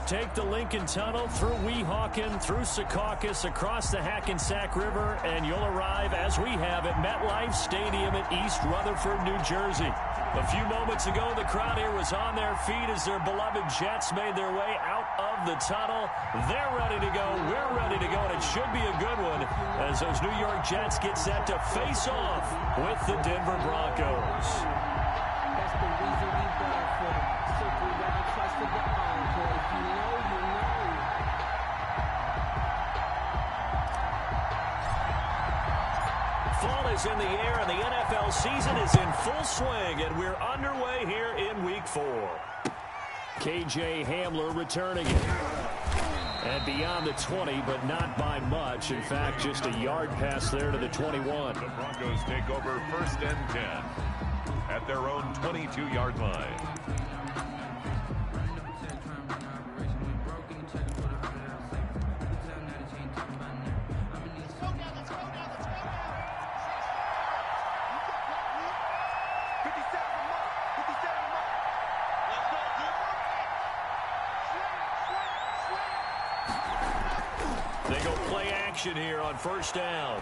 take the Lincoln Tunnel through Weehawken, through Secaucus, across the Hackensack River, and you'll arrive, as we have, at MetLife Stadium at East Rutherford, New Jersey. A few moments ago, the crowd here was on their feet as their beloved Jets made their way out of the tunnel. They're ready to go. We're ready to go, and it should be a good one as those New York Jets get set to face off with the Denver Broncos. That's the reason we bought for them. Circle around, trust the encore. If you know, you know. Fall is in the air, and the NFL season is in full swing, and we're underway here in Week 4. KJ Hamler returning it. And beyond the 20, but not by much. In fact, just a yard pass there to the 21. The Broncos take over 1st and 10 at their own 22-yard line. They go play action here on 1st down.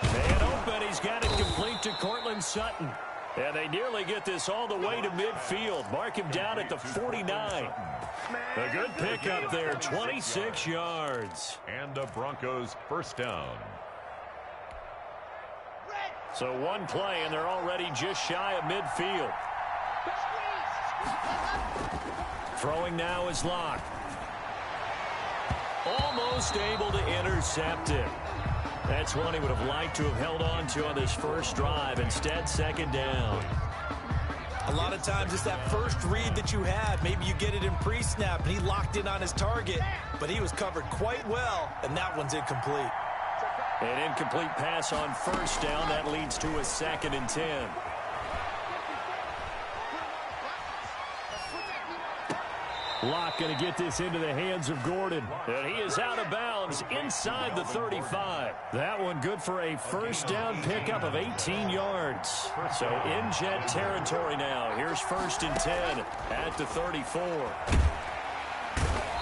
And open, he's got it complete to Cortland Sutton. And they nearly get this all the way to midfield. Mark him down at the 49. A good pickup there, 26 yards. And the Broncos 1st down. So one play, and they're already just shy of midfield. Throwing now is Locke. Almost able to intercept it. That's one he would have liked to have held on to on this first drive. Instead, 2nd down. A lot of times it's that first read that you have. Maybe you get it in pre-snap, and he locked in on his target, but he was covered quite well, and that one's incomplete. An incomplete pass on 1st down. That leads to a 2nd and 10. Locke going to get this into the hands of Gordon. And he is out of bounds inside the 35. That one good for a 1st down pickup of 18 yards. So in Jet territory now. Here's 1st and 10 at the 34.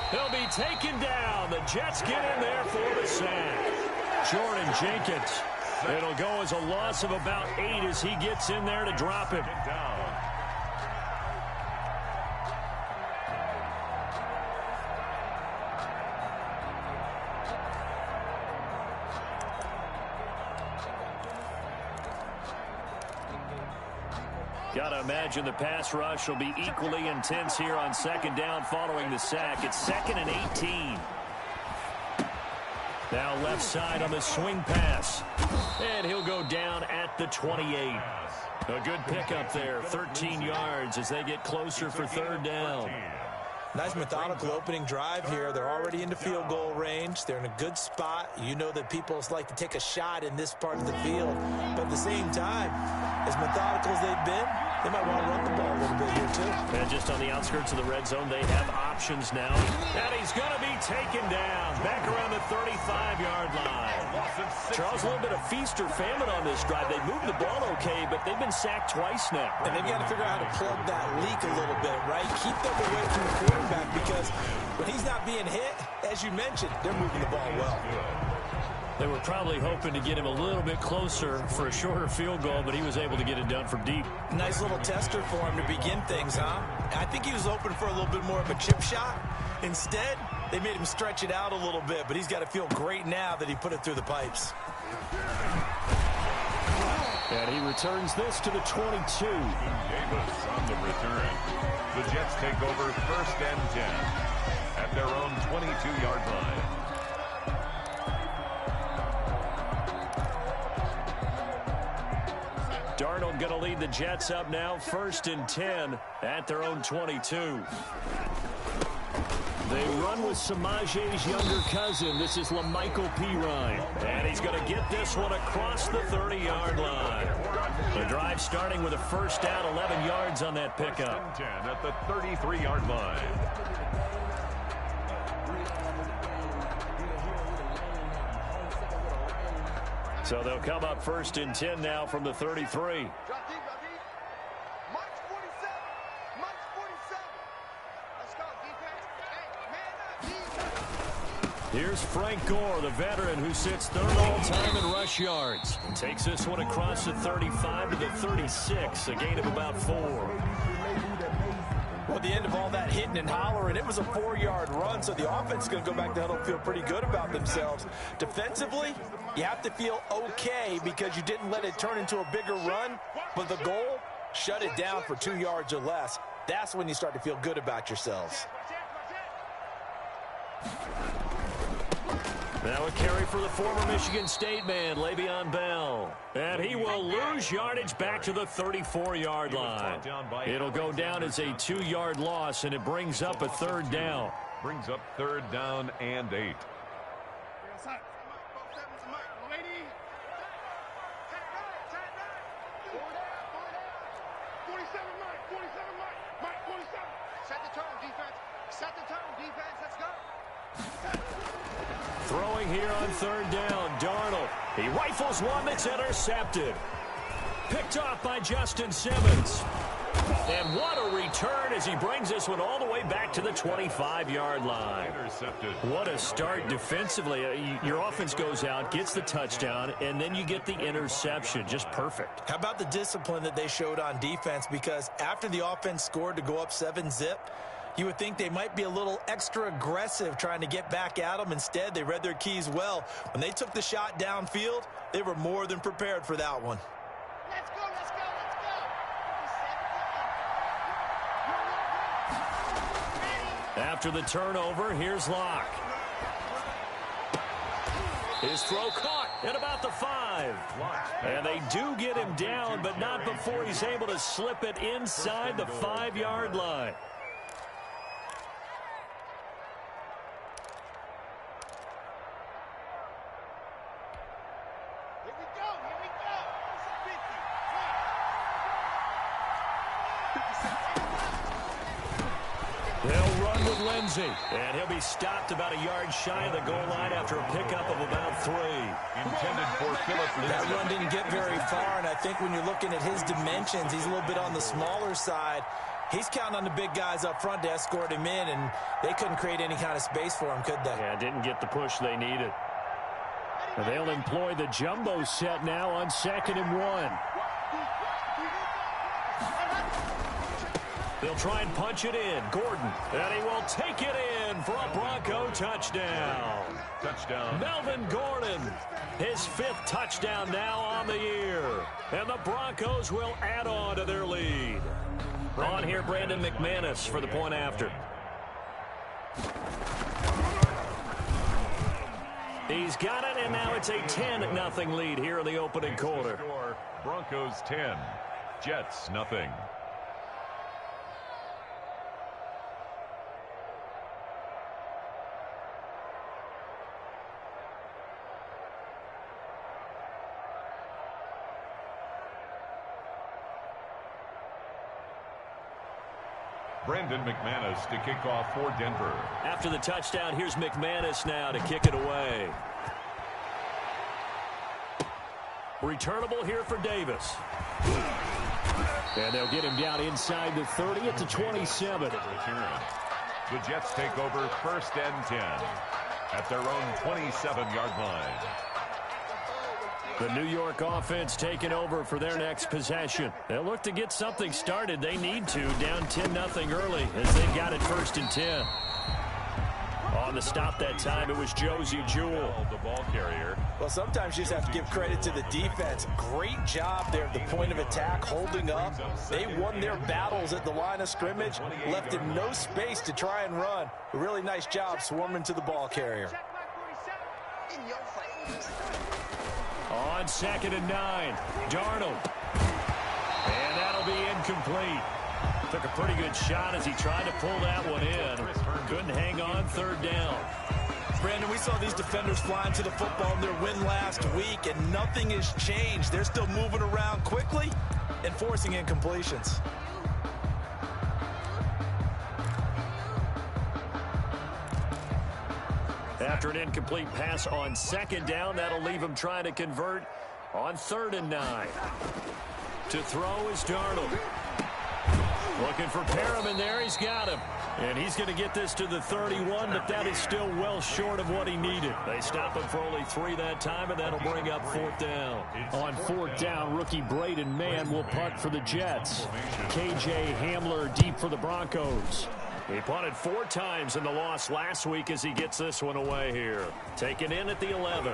He'll be taken down. The Jets get in there for the sack. Jordan Jenkins. It'll go as a loss of about 8 as he gets in there to drop him. Got to imagine the pass rush will be equally intense here on 2nd down following the sack. It's 2nd and 18. Now left side on the swing pass. And he'll go down at the 28. A good pickup there, 13 yards as they get closer for 3rd down. Nice methodical opening drive here. They're already into field goal range. They're in a good spot. You know that people like to take a shot in this part of the field. But at the same time, as methodical as they've been, they might want to run the ball a little bit here, too. And just on the outskirts of the red zone, they have options now. And he's going to be taken down back around the 35-yard line. Charles, a little bit of feast or famine on this drive. They moved the ball okay, but they've been sacked twice now. And they've got to figure out how to plug that leak a little bit, right? Keep them away from the quarterback because when he's not being hit, as you mentioned, they're moving the ball well. They were probably hoping to get him a little bit closer for a shorter field goal, but he was able to get it done from deep. Nice little tester for him to begin things, huh? I think he was hoping for a little bit more of a chip shot. Instead, they made him stretch it out a little bit, but he's got to feel great now that he put it through the pipes. And he returns this to the 22. Davis on the return. The Jets take over 1st and 10 at their own 22-yard line. Darnold going to lead the Jets up now, 1st and 10 at their own 22. They run with Samaje's younger cousin. This is LaMichael Pirine. And he's going to get this one across the 30-yard line. The drive starting with a 1st down, 11 yards on that pickup. 10 at the 33-yard line. So they'll come up 1st and 10 now from the 33. Here's Frank Gore, the veteran who sits third all-time in rush yards. And takes this one across the 35 to the 36, a gain of about 4. Well, at the end of all that hitting and hollering, it was a 4-yard run, so the offense is going to go back to huddle and feel pretty good about themselves. Defensively, you have to feel okay because you didn't let it turn into a bigger run, but the goal, shut it down for 2 yards or less. That's when you start to feel good about yourselves. Now a carry for the former Michigan State man, Le'Veon Bell. And he will lose yardage back to the 34-yard line. It'll go down as a 2-yard loss, and it brings up a 3rd down. Brings up 3rd down and 8. Throwing here on 3rd down, Darnold. He rifles one that's intercepted. Picked off by Justin Simmons. And what a return as he brings this one all the way back to the 25-yard line. Intercepted. What a start defensively. Your offense goes out, gets the touchdown, and then you get the interception. Just perfect. How about the discipline that they showed on defense? Because after the offense scored to go up 7-zip, you would think they might be a little extra aggressive trying to get back at them. Instead, they read their keys well. When they took the shot downfield, they were more than prepared for that one. Let's go, let's go, let's go. After the turnover, here's Locke. His throw caught at about the 5. And they do get him down, but not before he's able to slip it inside the 5-yard line. They'll run with Lindsey, and he'll be stopped about a yard shy of the goal line after a pickup of about 3. Intended for Philip Lindsey. That run didn't get very far, and I think when you're looking at his dimensions, he's a little bit on the smaller side. He's counting on the big guys up front to escort him in, and they couldn't create any kind of space for him, could they? Yeah, didn't get the push they needed. And they'll employ the jumbo set now on 2nd and 1. They'll try and punch it in. Gordon, and he will take it in for a Bronco touchdown. Touchdown. Melvin Gordon, his 5th touchdown now on the year. And the Broncos will add on to their lead. On here, Brandon McManus for the point after. He's got it, and now it's a 10-0 lead here in the opening quarter. Broncos 10, Jets nothing. Brandon McManus to kick off for Denver. After the touchdown, here's McManus now to kick it away. Returnable here for Davis. And they'll get him down inside the 30 at the 27. The Jets take over 1st and 10 at their own 27-yard line. The New York offense taking over for their next possession. They'll look to get something started. They need to, down 10-0 early as they've got it 1st and 10. On the stop that time, it was Josie Jewell, the ball carrier. Well, sometimes you just have to give credit to the defense. Great job there at the point of attack, holding up. They won their battles at the line of scrimmage, left him no space to try and run. A really nice job swarming to the ball carrier. On 2nd and 9, Darnold. And that'll be incomplete. Took a pretty good shot as he tried to pull that one in. Couldn't hang on 3rd down. Brandon, we saw these defenders flying to the football in their win last week, and nothing has changed. They're still moving around quickly and forcing incompletions. After an incomplete pass on 2nd down, that'll leave him trying to convert on 3rd and 9. To throw is Darnold. Looking for Perriman there. He's got him. And he's going to get this to the 31, but that is still well short of what he needed. They stop him for only 3 that time, and that'll bring up 4th down. On 4th down, rookie Braden Mann will punt for the Jets. KJ Hamler deep for the Broncos. He punted 4 times in the loss last week as he gets this one away here. Taken in at the 11.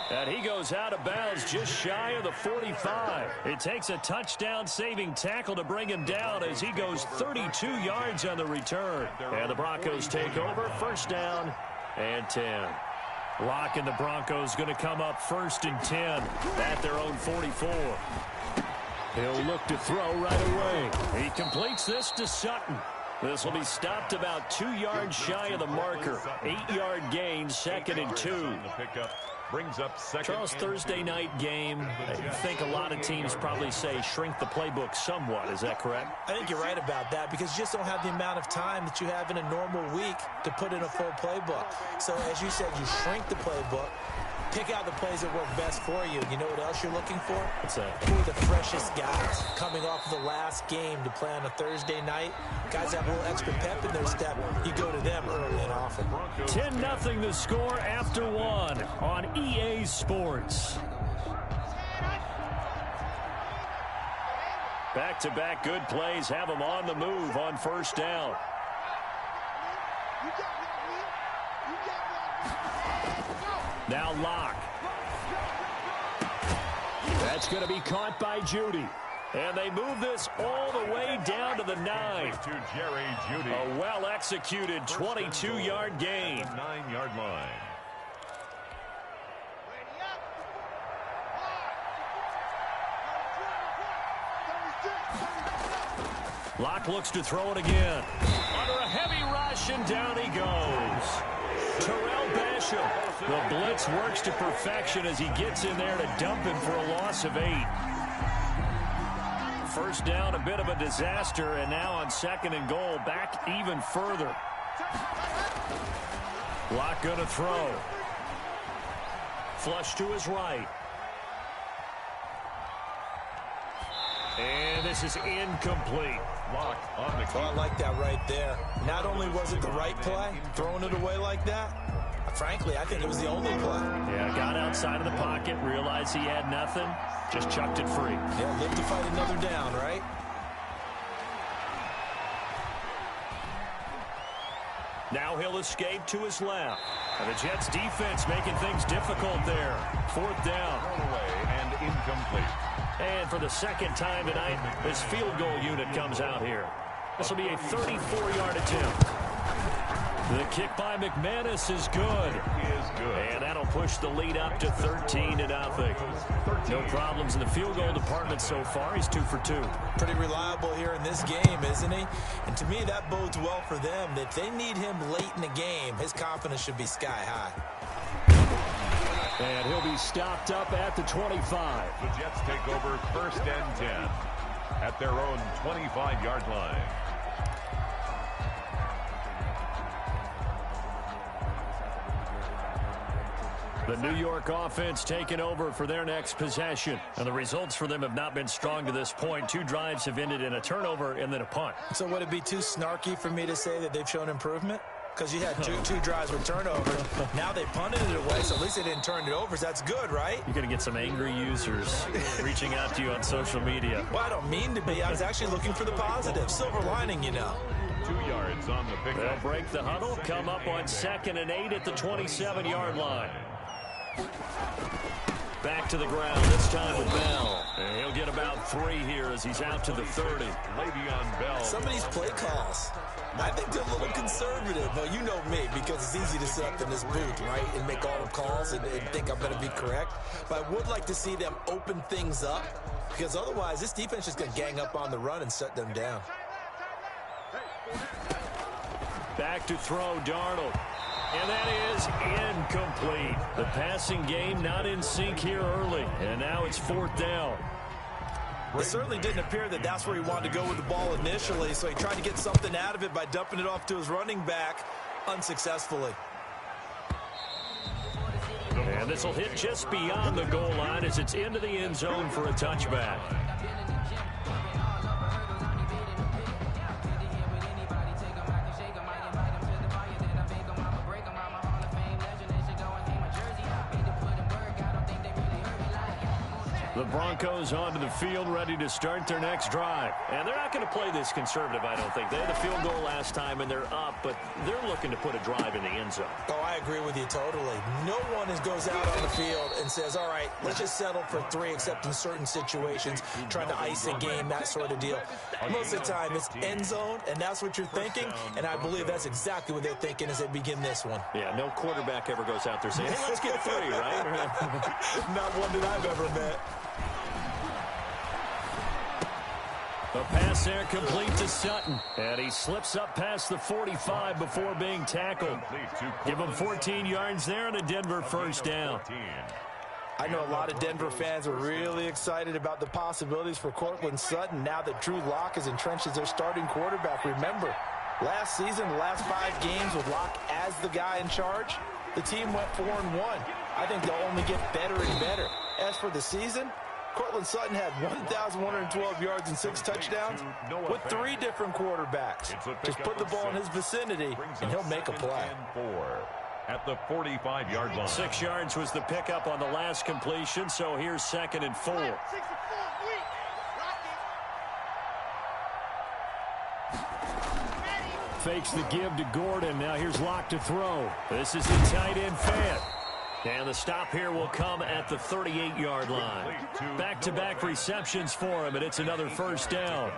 And he goes out of bounds just shy of the 45. It takes a touchdown-saving tackle to bring him down as he goes 32 yards on the return. And the Broncos take over, 1st down and 10. Locke and the Broncos going to come up 1st and 10 at their own 44. He'll look to throw right away. He completes this to Sutton. This will be stopped about 2 yards shy of the marker. 8-yard gain, 2nd and 2. Brings up 2nd. Charles, Thursday night game, I think a lot of teams probably say shrink the playbook somewhat. Is that correct? I think you're right about that because you just don't have the amount of time that you have in a normal week to put in a full playbook. So, as you said, you shrink the playbook, pick out the plays that work best for you. You know what else you're looking for? What's that? Who are the freshest guys coming off of the last game to play on a Thursday night? Guys that have a little extra pep in their step. You go to them early and often. 10-0 the score after 1 on EA Sports. Back-to-back good plays have them on the move on 1st down. Now Locke. That's going to be caught by Judy. And they move this all the way down to the 9. To Jerry Judy. A well-executed 22-yard gain. 9-yard line. Locke looks to throw it again. Under a heavy rush, and down he goes. Terrell Basham. The blitz works to perfection as he gets in there to dump him for a loss of 8. 1st down, a bit of a disaster, and now on 2nd and goal, back even further. Locke going to throw. Flush to his right. And this is incomplete. Locke on the key. Well, I like that right there. Not only was it the right play, throwing it away like that, frankly, I think it was the only play. Yeah, got outside of the pocket, realized he had nothing, just chucked it free. Yeah, live to fight another down, right? Now he'll escape to his left. And the Jets defense making things difficult there. 4th down. Thrown away and incomplete. And for the 2nd time tonight, this field goal unit comes out here. This will be a 34-yard attempt. The kick by McManus is good. And that'll push the lead up to 13-0. No problems in the field goal department so far. He's 2 for 2. Pretty reliable here in this game, isn't he? And to me, that bodes well for them. If they need him late in the game, his confidence should be sky high. And he'll be stopped up at the 25. The Jets take over 1st and 10 at their own 25-yard line. The New York offense taking over for their next possession. And the results for them have not been strong to this point. 2 drives have ended in a turnover and then a punt. So would it be too snarky for me to say that they've shown improvement? Because you had two drives with turnovers. Now they punted it away, so at least they didn't turn it over. So that's good, right? You're going to get some angry users reaching out to you on social media. Well, I don't mean to be. I was actually looking for the positive. Silver lining, you know. 2 yards on the pickup. They'll break the huddle, come up on 2nd and 8 at the 27-yard line. Back to the ground, this time with Bell. And he'll get about 3 here as he's out to the 30. Le'Veon Bell. Some of these play calls, I think they're a little conservative. Well, you know me, because it's easy to sit up in this booth, right, and make all the calls and think I'm going to be correct. But I would like to see them open things up, because otherwise this defense is going to gang up on the run and shut them down. Back to throw, Darnold. And that is incomplete. The passing game not in sync here early. And now it's 4th down. It certainly didn't appear that that's where he wanted to go with the ball initially, so he tried to get something out of it by dumping it off to his running back unsuccessfully. The And this will hit just beyond the goal line as it's into the end zone for a touchback. The Broncos onto the field, ready to start their next drive. And they're not going to play this conservative, I don't think. They had a field goal last time, and they're up, but they're looking to put a drive in the end zone. Oh, I agree with you totally. No one goes out on the field and says, all right, let's just settle for 3, except in certain situations, trying to ice a game, that sort of deal. Most of the time, it's end zone, and that's what you're thinking, and I believe that's exactly what they're thinking as they begin this one. Yeah, no quarterback ever goes out there saying, hey, let's get 3, right? Not one that I've ever met. A pass there complete to Sutton. And he slips up past the 45 before being tackled. Give him 14 yards there and a Denver first down. I know a lot of Denver fans are really excited about the possibilities for Courtland Sutton now that Drew Lock is entrenched as their starting quarterback. Remember, last season, the last 5 games with Lock as the guy in charge, the team went 4-1. I think they'll only get better and better. As for the season, Courtland Sutton had 1,112 yards and 6 touchdowns with 3 different quarterbacks. Just put the ball in his vicinity, and he'll make a play. At the 45-yard line. 6 yards was the pickup on the last completion, so here's 2nd and 4. Fakes the give to Gordon. Now here's Locke to throw. This is the tight end Fant. And the stop here will come at the 38-yard line. Back-to-back receptions for him, and it's another first down.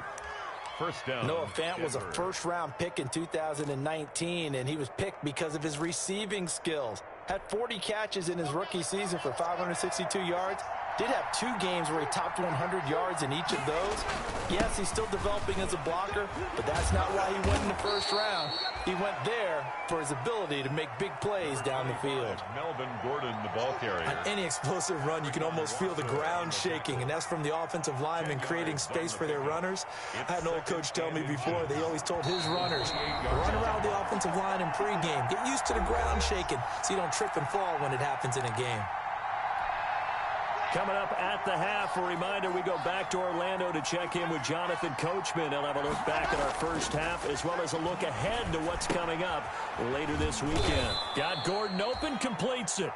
First down. Noah Fant was a first-round pick in 2019, and he was picked because of his receiving skills. Had 40 catches in his rookie season for 562 yards. Did have 2 games where he topped 100 yards in each of those. Yes, he's still developing as a blocker, but that's not why he went in the first round. He went there for his ability to make big plays down the field. Melvin Gordon, the ball carrier. On any explosive run, you can almost feel the ground shaking, and that's from the offensive linemen creating space for their runners. I had an old coach tell me before, they always told his runners, run around the offensive line in pregame. Get used to the ground shaking so you don't trip and fall when it happens in a game. Coming up at the half, a reminder, we go back to Orlando to check in with Jonathan Coachman. He'll have a look back at our first half as well as a look ahead to what's coming up later this weekend. Got Gordon open, completes it.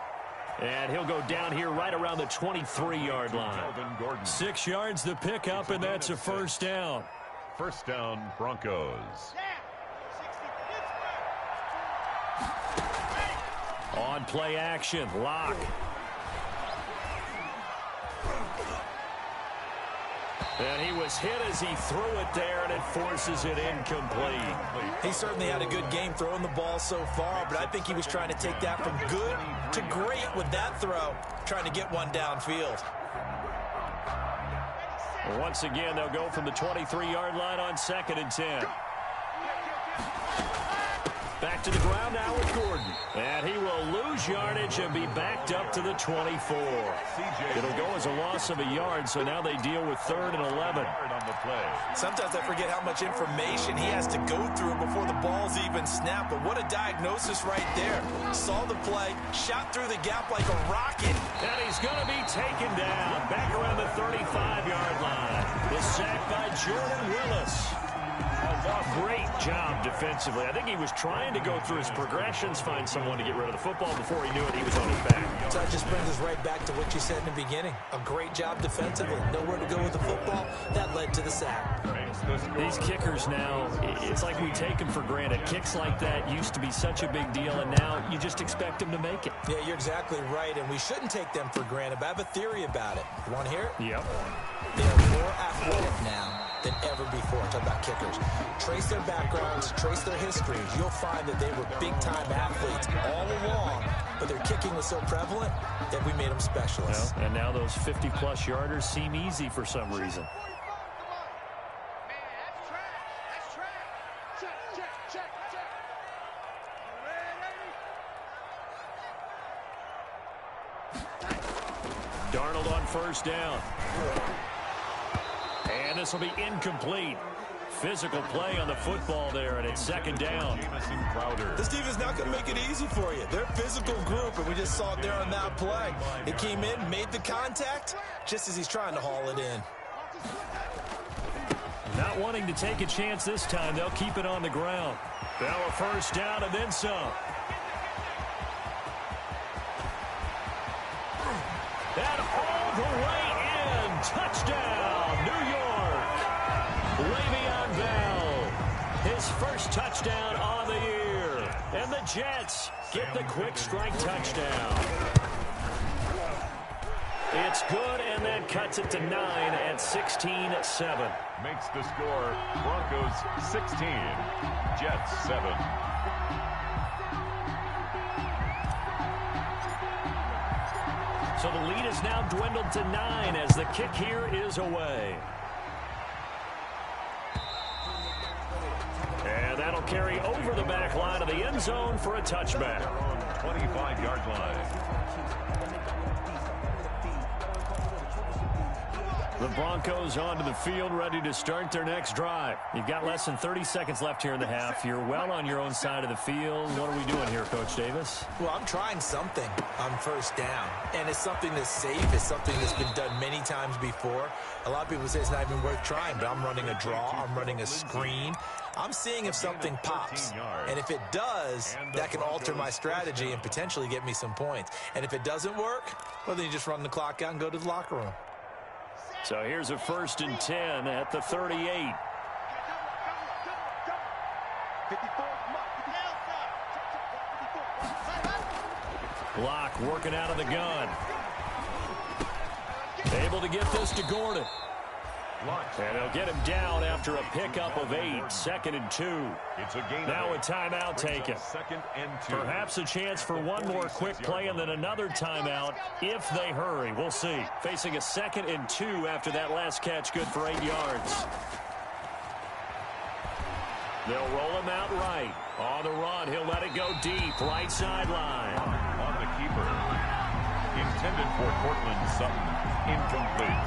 And he'll go down here right around the 23-yard line. 6 yards the pickup, and that's a first down. First down, Broncos. On play action, Locke. And he was hit as he threw it there, and it forces it incomplete. He certainly had a good game throwing the ball so far, but I think he was trying to take that from good to great with that throw, trying to get one downfield. Once again, they'll go from the 23-yard line on 2nd and 10. Back to the ground now with Gordon. And he will lose yardage and be backed up to the 24. It'll go as a loss of a yard, so now they deal with 3rd and 11. Sometimes I forget how much information he has to go through before the ball's even snapped, but what a diagnosis right there. Saw the play, shot through the gap like a rocket. And he's going to be taken down back around the 35-yard line. The sack by Jordan Willis. Great job defensively. I think he was trying to go through his progressions, find someone to get rid of the football. Before he knew it, he was on his back. So that just brings us right back to what you said in the beginning. A great job defensively. Nowhere to go with the football. That led to the sack. These kickers now, it's like we take them for granted. Kicks like that used to be such a big deal, and now you just expect them to make it. Yeah, you're exactly right, and we shouldn't take them for granted. But I have a theory about it. You want to hear it? Yep. They are more athletic now than ever before. Talk about kickers. Trace their backgrounds, trace their histories. You'll find that they were big-time athletes all along, but their kicking was so prevalent that we made them specialists. Well, and now those 50-plus yarders seem easy for some reason. Darnold on first down. And this will be incomplete. Physical play on the football there, and it's second down. This defense is not going to make it easy for you. They're a physical group, and we just saw it there on that play. He came in, made the contact, just as he's trying to haul it in. Not wanting to take a chance this time, they'll keep it on the ground. Now a first down and then some. And all the way in. Touchdown, New York. Le'Veon Bell, his first touchdown on the year. And the Jets get the quick strike touchdown. It's good, and that cuts it to 9 at 16-7. Makes the score Broncos 16, Jets 7. So the lead is now dwindled to 9 as the kick here is away. And that'll carry over the back line of the end zone for a touchback. 25-yard line. The Broncos onto the field, ready to start their next drive. You've got less than 30 seconds left here in the half. You're well on your own side of the field. What are we doing here, Coach Davis? Well, I'm trying something on first down, and it's something that's safe. It's something that's been done many times before. A lot of people say it's not even worth trying, but I'm running a draw. I'm running a screen. I'm seeing if something pops, and if it does, that can alter my strategy and potentially get me some points. And if it doesn't work, well, then you just run the clock out and go to the locker room. So here's a 1st and 10 at the 38. Block working out of the gun. Able to get this to Gordon. And they'll get him down after a pickup of 8. 2nd and 2. It's a gain. Now a timeout taken. 2nd and 2. Perhaps a chance for one more quick play and then another timeout if they hurry. We'll see. Facing a 2nd and 2 after that last catch, good for 8 yards. They'll roll him out right. On the run, he'll let it go deep. Right sideline. On the keeper. Intended for Cortland Sutton. Incomplete.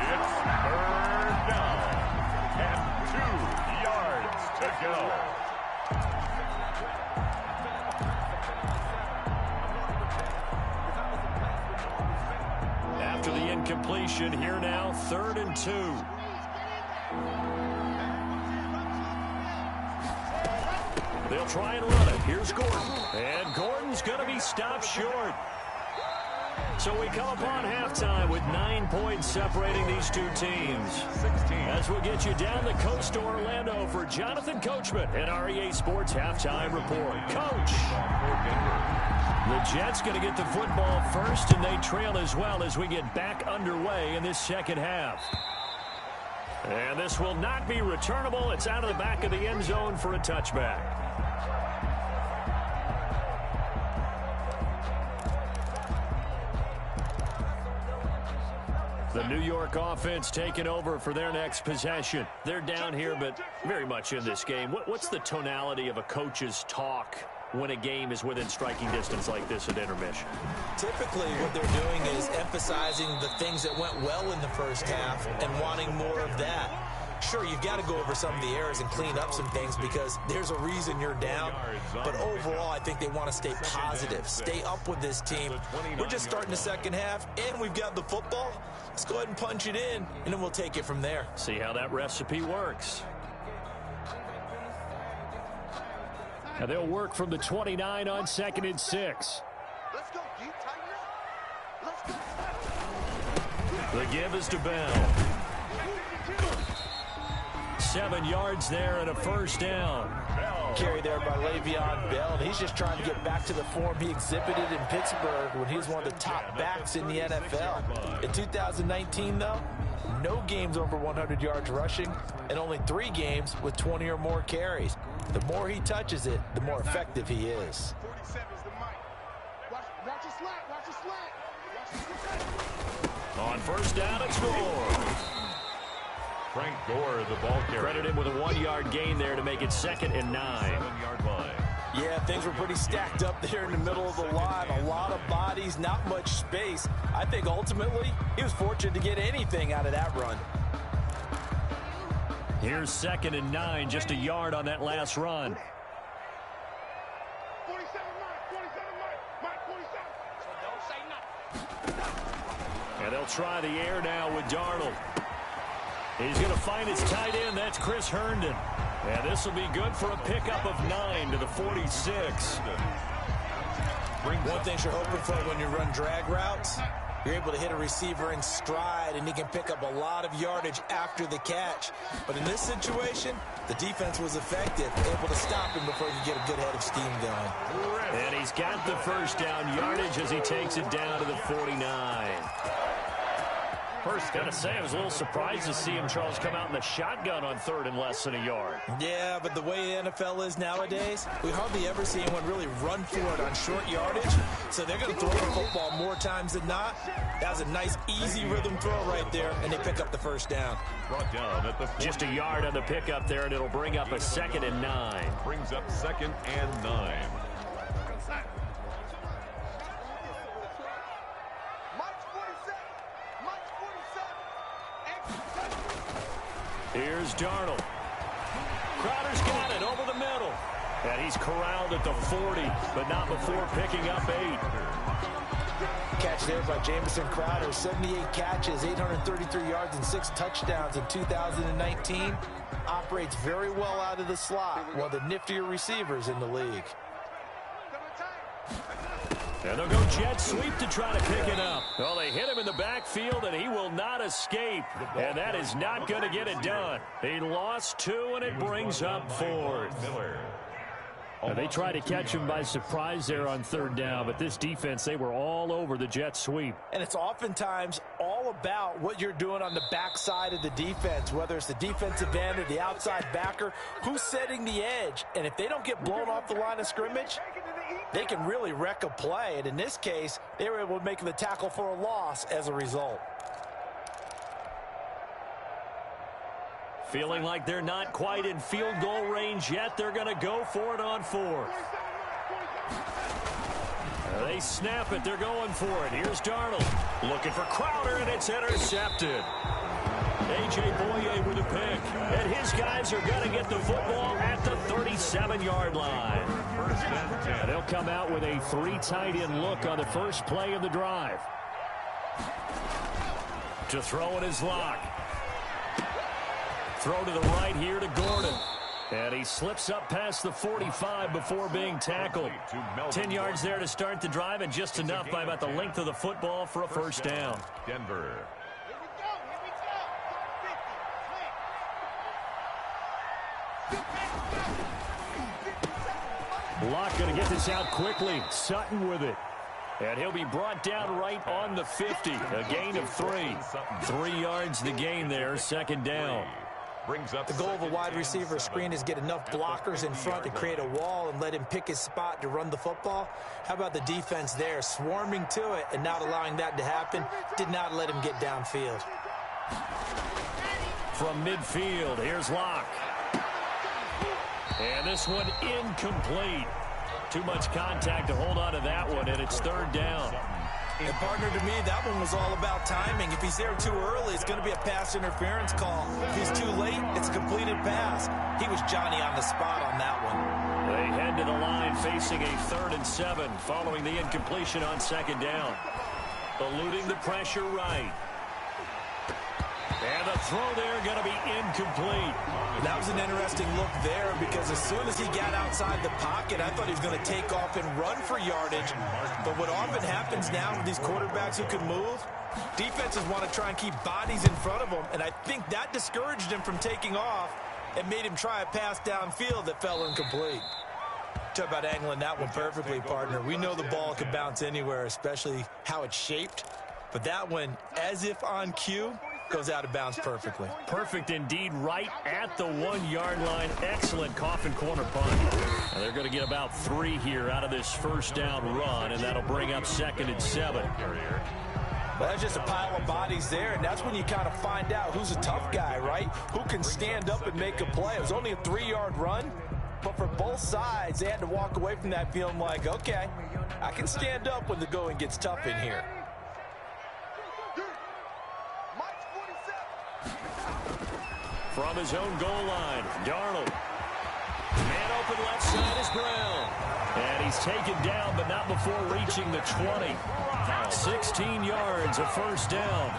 It's third down. And 2 yards to go. After the incompletion, here now, 3rd and 2. They'll try and run it. Here's Gordon. And Gordon's going to be stopped short. So we come upon halftime with 9 points separating these two teams. 16. As we'll get you down the coast to Orlando for Jonathan Coachman at REA Sports Halftime Report. Coach. The Jets going to get the football first, and they trail as well as we get back underway in this second half. And this will not be returnable. It's out of the back of the end zone for a touchback. The New York offense taking over for their next possession. They're down here, but very much in this game. What's the tonality of a coach's talk when a game is within striking distance like this at intermission? Typically, what they're doing is emphasizing the things that went well in the first half and wanting more of that. Sure, you've got to go over some of the errors and clean up some things because there's a reason you're down. But overall, I think they want to stay positive, stay up with this team. We're just starting the second half, and we've got the football. Let's go ahead and punch it in, and then we'll take it from there. See how that recipe works. And they'll work from the 29 on 2nd and 6. Let's go, G. Tighten up. The give is to Bell. 7 yards there and a first down. Carry there by Le'Veon Bell, and he's just trying to get back to the form he exhibited in Pittsburgh when he was one of the top backs in the NFL. In 2019, though, no games over 100 yards rushing and only 3 games with 20 or more carries. The more he touches it, the more effective he is. 47 is the mic. Watch your slant. Watch your slant. On first down, it's Gore. Frank Gore, the ball carrier. Credit him with a 1-yard gain there to make it 2nd and 9. 7-yard line. Yeah, things were pretty stacked up there in the middle of the line. A lot of bodies, not much space. I think ultimately he was fortunate to get anything out of that run. Here's 2nd and 9, just a yard on that last run. 47, Mike, 47. So don't say nothing. And they'll try the air now with Darnold. He's going to find his tight end. That's Chris Herndon. And this will be good for a pickup of 9 to the 46. One thing you're hoping for when you run drag routes, you're able to hit a receiver in stride, and he can pick up a lot of yardage after the catch. But in this situation, the defense was effective, able to stop him before he could get a good head of steam going. And he's got the first down yardage as he takes it down to the 49. First, got to say, I was a little surprised to see him, Charles, come out in the shotgun on 3rd and less than a yard. Yeah, but the way the NFL is nowadays, we hardly ever see anyone really run for it on short yardage. So they're going to throw the football more times than not. That was a nice, easy rhythm throw right there, and they pick up the first down. Brought down at the Just a yard on the pickup there, and it'll bring up a 2nd and 9. Brings up 2nd and 9. Here's Darnold. Crowder's got it over the middle. And he's corralled at the 40, but not before picking up 8. Catch there by Jamison Crowder. 78 catches, 833 yards, and 6 touchdowns in 2019. Operates very well out of the slot. One of the niftier receivers in the league. And they'll go jet sweep to try to pick it up. Well, they hit him in the backfield, and he will not escape. And that is not going to get it done. He lost 2, and it brings up 4th. And they tried to catch him by surprise there on 3rd down, but this defense, they were all over the jet sweep. And it's oftentimes all about what you're doing on the backside of the defense, whether it's the defensive end or the outside backer, who's setting the edge. And if they don't get blown off the line of scrimmage, they can really wreck a play. And in this case, they were able to make the tackle for a loss as a result. Feeling like they're not quite in field goal range yet. They're going to go for it on 4th. They snap it. They're going for it. Here's Darnold. Looking for Crowder, and it's intercepted. A.J. Boye with a pick. And his guys are going to get the football at the 37-yard line. And they'll come out with a 3 tight end look on the first play of the drive. To throw it is Locke. Throw to the right here to Gordon. And he slips up past the 45 before being tackled. 10 yards there to start the drive, and just enough by about the length of the football for a first down. Denver. Locke going to get this out quickly. Sutton with it. And he'll be brought down right on the 50. A gain of 3. 3 yards the gain there, 2nd down. The goal of a wide receiver screen is get enough blockers in front to create a wall and let him pick his spot to run the football. How about the defense there, swarming to it and not allowing that to happen? Did not let him get downfield. From midfield, here's Locke. And this one incomplete. Too much contact to hold on to that one, and it's 3rd down. And partner, to me, that one was all about timing. If he's there too early, it's going to be a pass interference call. If he's too late, it's a completed pass. He was Johnny on the spot on that one. They head to the line facing a 3rd and 7 following the incompletion on 2nd down. Eluding the pressure right. And the throw there going to be incomplete. That was an interesting look there because as soon as he got outside the pocket, I thought he was going to take off and run for yardage. But what often happens now with these quarterbacks who can move, defenses want to try and keep bodies in front of them, and I think that discouraged him from taking off and made him try a pass downfield that fell incomplete. Talk about angling that one perfectly, partner. We know the ball can bounce anywhere, especially how it's shaped. But that one, as if on cue, goes out of bounds perfectly. Perfect indeed, right at the 1-yard line. Excellent coffin corner punt. Now they're going to get about 3 here out of this first down run, and that'll bring up 2nd and 7. Well, that's just a pile of bodies there, and that's when you kind of find out who's a tough guy, right? Who can stand up and make a play. It was only a 3-yard run, but for both sides, they had to walk away from that feeling like, okay, I can stand up when the going gets tough in here. From his own goal line, Darnold. Man open left side is Brown. And he's taken down, but not before reaching the 20. 16 yards, a first down.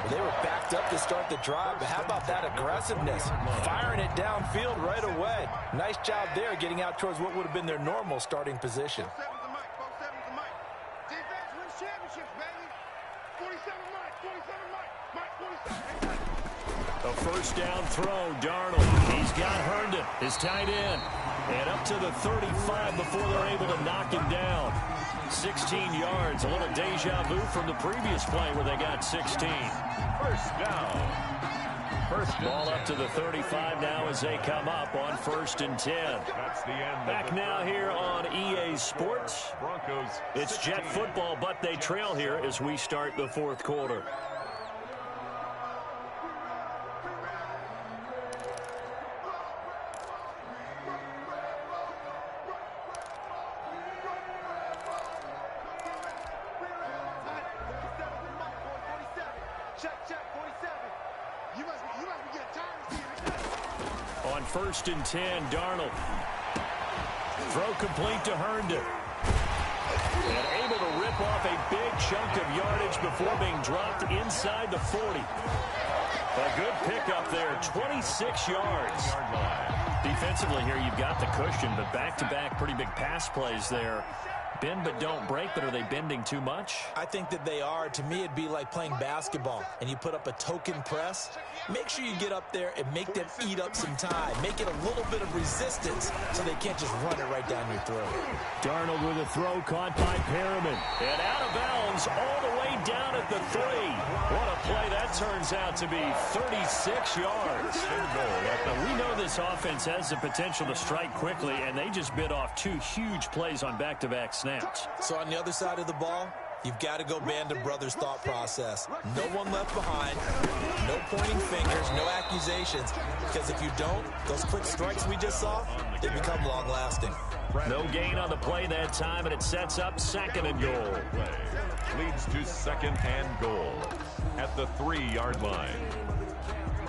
They were backed up to start the drive, but how about that aggressiveness? Firing it downfield right away. Nice job there getting out towards what would have been their normal starting position. A first down throw, Darnold. He's got Herndon, his tight end. And up to the 35 before they're able to knock him down. 16 yards, a little deja vu from the previous play where they got 16. First down. First ball up to the 35 now as they come up on 1st and 10. That's the end. Back now here on EA Sports. Broncos. It's Jet football, but they trail here as we start the 4th quarter. On 1st and 10, Darnold. Throw complete to Herndon. And able to rip off a big chunk of yardage before being dropped inside the 40. A good pickup there, 26 yards. Defensively here, you've got the cushion, but back-to-back pretty big pass plays there. Bend but don't break, but are they bending too much? I think that they are. To me, it'd be like playing basketball, and you put up a token press. Make sure you get up there and make them eat up some time. Make it a little bit of resistance so they can't just run it right down your throat. Darnold with a throw caught by Perriman. And out of bounds all the way down at the 3. What a play that turns out to be, 36 yards. We know this offense has the potential to strike quickly, and they just bit off 2 huge plays on back-to-back snaps. So on the other side of the ball, you've got to go Band of Brothers thought process. No one left behind, no pointing fingers, no accusations, because if you don't, those quick strikes we just saw, they become long-lasting. No gain on the play that time, and it sets up 2nd and goal. Leads to 2nd and goal at the 3-yard line.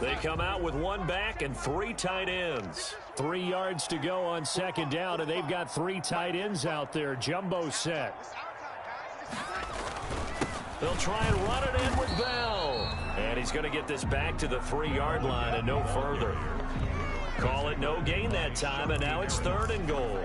They come out with 1 back and 3 tight ends. 3 yards to go on 2nd down, and they've got 3 tight ends out there. Jumbo set. They'll try and run it in with Bell. And he's going to get this back to the 3-yard line and no further. Call it no gain that time, and now it's 3rd and goal.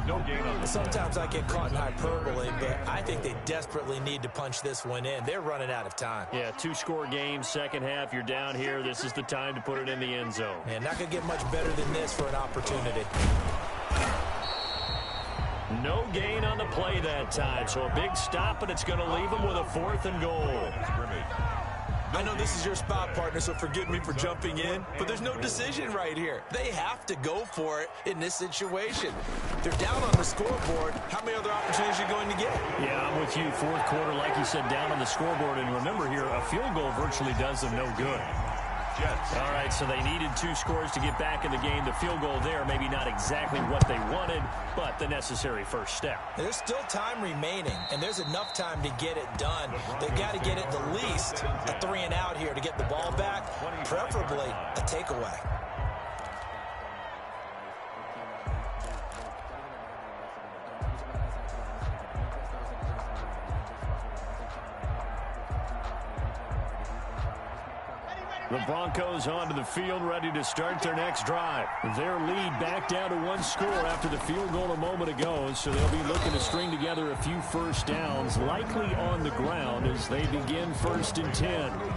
No gain on the Sometimes I get caught in hyperbole, but I think they desperately need to punch this one in. They're running out of time. Yeah, 2-score game, second half. You're down here. This is the time to put it in the end zone. And not going to get much better than this for an opportunity. No gain on the play that time, so a big stop, but it's going to leave them with a 4th and goal. I know this is your spot, partner, so forgive me for jumping in, but there's no decision right here. They have to go for it in this situation. They're down on the scoreboard. How many other opportunities are you going to get? Yeah, I'm with you. 4th quarter, like you said, down on the scoreboard. And remember here, a field goal virtually does them no good. Jets. All right, so they needed 2 scores to get back in the game. The field goal there, maybe not exactly what they wanted, but the necessary first step. There's still time remaining, and there's enough time to get it done. They've got to get it the least a 3 and out here to get the ball back, preferably a takeaway. The Broncos onto the field, ready to start their next drive. Their lead back down to 1 score after the field goal a moment ago, so they'll be looking to string together a few first downs, likely on the ground as they begin 1st and 10.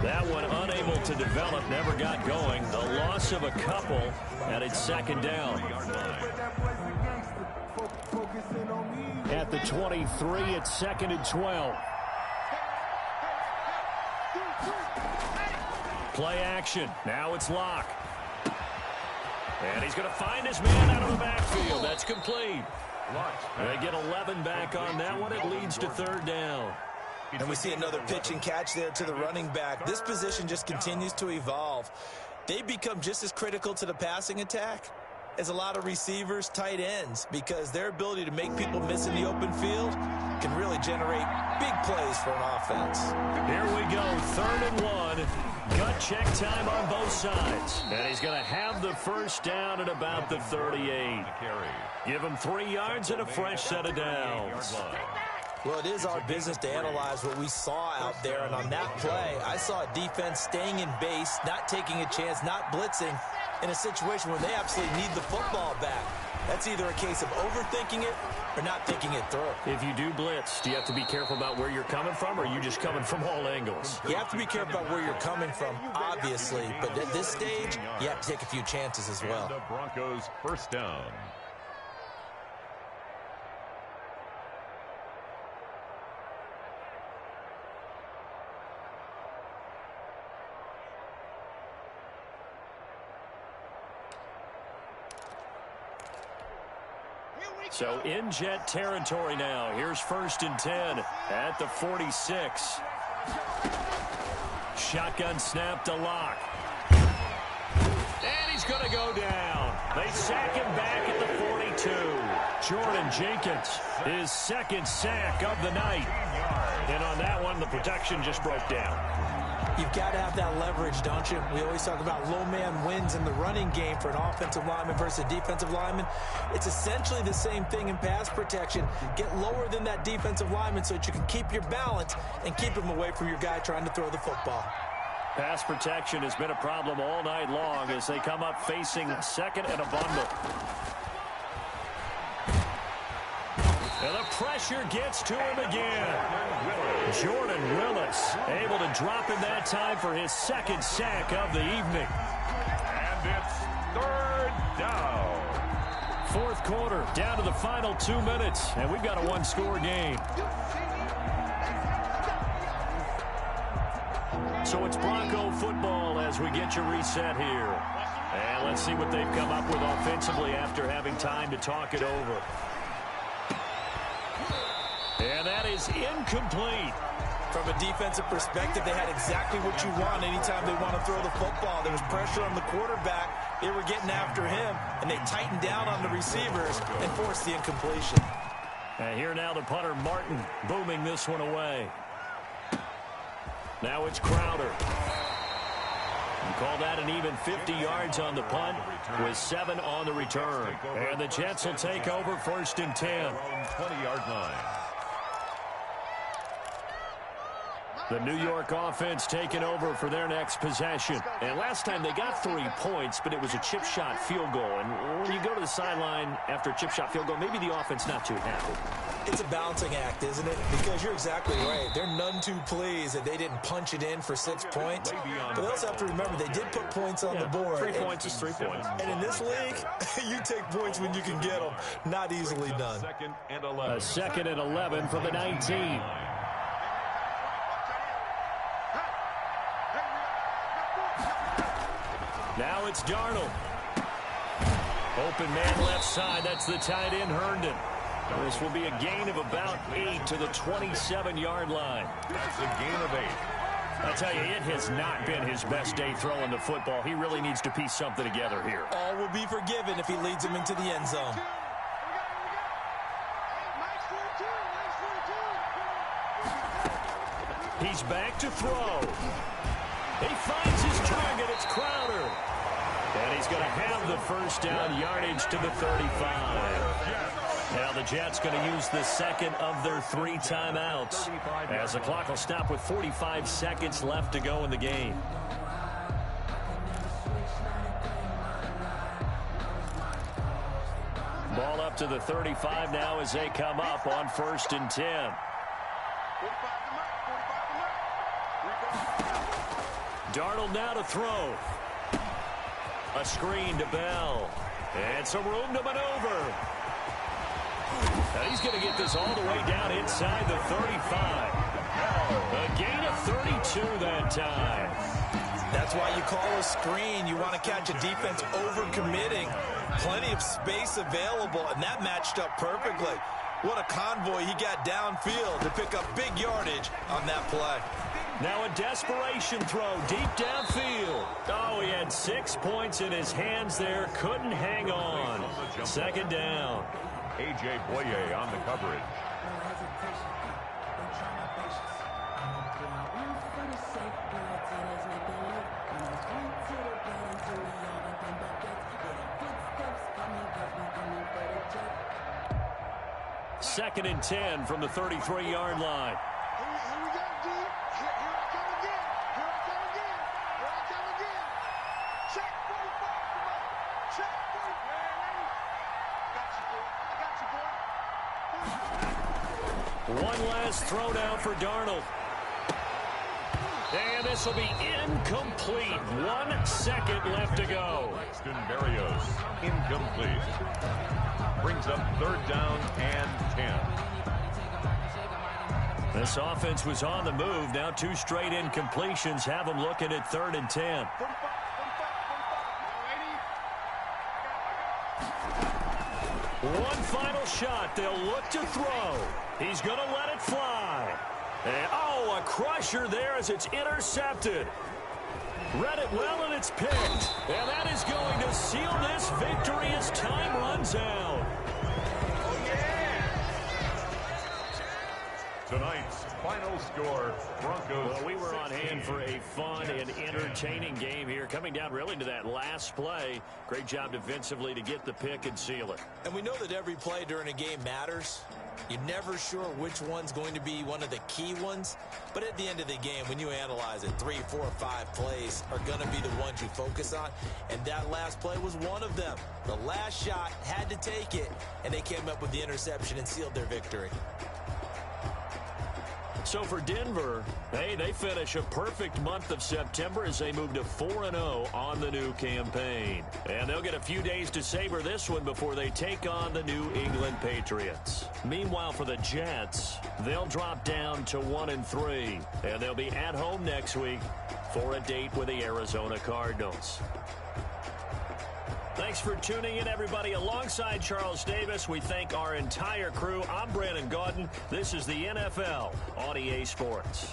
That one unable to develop, never got going. The loss of a couple, and it's 2nd down. At the 23, it's 2nd and 12. Play action. Now it's Locke. And he's going to find his man out of the backfield. That's complete. They get 11 back on that one. It leads to 3rd down. And we see another pitch and catch there to the running back. This position just continues to evolve. They become just as critical to the passing attack as a lot of receivers, tight ends, because their ability to make people miss in the open field can really generate big plays for an offense. Here we go, 3rd and 1. Gut check time on both sides. And he's going to have the first down at about the 38. Give him 3 yards and a fresh set of downs. Well, it is our business to analyze what we saw out there. And on that play, I saw a defense staying in base, not taking a chance, not blitzing in a situation where they absolutely need the football back. That's either a case of overthinking it or not thinking it through. If you do blitz, do you have to be careful about where you're coming from, or are you just coming from all angles? You have to be careful about where you're coming from, obviously. But at this stage, you have to take a few chances as well. The Broncos first down. So in Jet territory now. Here's 1st and 10 at the 46. Shotgun snap to Locke. And he's going to go down. They sack him back at the 42. Jordan Jenkins, his 2nd sack of the night. And on that one, the protection just broke down. You've got to have that leverage, don't you? We always talk about low man wins in the running game for an offensive lineman versus a defensive lineman. It's essentially the same thing in pass protection. Get lower than that defensive lineman so that you can keep your balance and keep him away from your guy trying to throw the football. Pass protection has been a problem all night long as they come up facing 2nd and a bundle. And the pressure gets to him again. Jordan Willis able to drop in that time for his 2nd sack of the evening. And it's 3rd down. 4th quarter, down to the final 2 minutes, and we've got a 1-score game. So it's Bronco football as we get you reset here. And let's see what they've come up with offensively after having time to talk it over. And that is incomplete. From a defensive perspective, they had exactly what you want anytime they want to throw the football. There was pressure on the quarterback. They were getting after him, and they tightened down on the receivers and forced the incompletion. And here now the punter, Martin, booming this one away. Now it's Crowder. And call that an even 50 yards on the punt with 7 on the return. And the Jets will take over 1st and 10. 20-yard line. The New York offense taking over for their next possession. And last time they got 3 points, but it was a chip shot field goal. And when you go to the sideline after a chip shot field goal, maybe the offense not too happy. It's a balancing act, isn't it? Because you're exactly right. They're none too pleased that they didn't punch it in for 6 points. But they also have to remember they did put points on the board. 3 points is 3 points. And in this league, you take points when you can get them. Not easily done. 2nd and 11. A 2nd and 11 from the 19. Now it's Darnold. Open man left side. That's the tight end, Herndon. This will be a gain of about 8 to the 27-yard line. That's a gain of 8. I tell you, it has not been his best day throwing the football. He really needs to piece something together here. All will be forgiven if he leads him into the end zone. He's back to throw. He finds his target. It's Crowder. And he's going to have the first down, yardage to the 35. Now the Jets going to use the 2nd of their 3 timeouts as the clock will stop with 45 seconds left to go in the game. Ball up to the 35 now as they come up on 1st and 10. Darnold now to throw. A screen to Bell. And some room to maneuver. Now he's going to get this all the way down inside the 35. A gain of 32 that time. That's why you call a screen. You want to catch a defense overcommitting. Plenty of space available, and that matched up perfectly. What a convoy he got downfield to pick up big yardage on that play. Now a desperation throw deep downfield. Oh, he had 6 points in his hands there. Couldn't hang on. 2nd down. A.J. Boye on the coverage. 2nd and 10 from the 33-yard line. Here we go, D. Here I come again. Here I come again. Here I come again. Check 45. Come on. Check 45. I got you, boy. One last throw down for Darnold. And this will be incomplete. 1 second left to go. Braxton Berrios, incomplete. Brings up 3rd down and 10. This offense was on the move. Now 2 straight incompletions have them looking at 3rd and 10. One final shot. They'll look to throw. He's going to let it fly. And, a crusher there as it's intercepted. Read it well, and it's picked. And that is going to seal this victory as time runs out. Tonight's final score, Broncos. Well, we were on hand for a fun and entertaining game here. Coming down really to that last play. Great job defensively to get the pick and seal it. And we know that every play during a game matters. You're never sure which one's going to be one of the key ones. But at the end of the game, when you analyze it, 3, 4, 5 plays are going to be the ones you focus on. And that last play was one of them. The last shot had to take it, and they came up with the interception and sealed their victory. So for Denver, hey, they finish a perfect month of September as they move to 4-0 on the new campaign. And they'll get a few days to savor this one before they take on the New England Patriots. Meanwhile, for the Jets, they'll drop down to 1-3, and they'll be at home next week for a date with the Arizona Cardinals. Thanks for tuning in, everybody. Alongside Charles Davis, we thank our entire crew. I'm Brandon Gaudin. This is the NFL on EA Sports.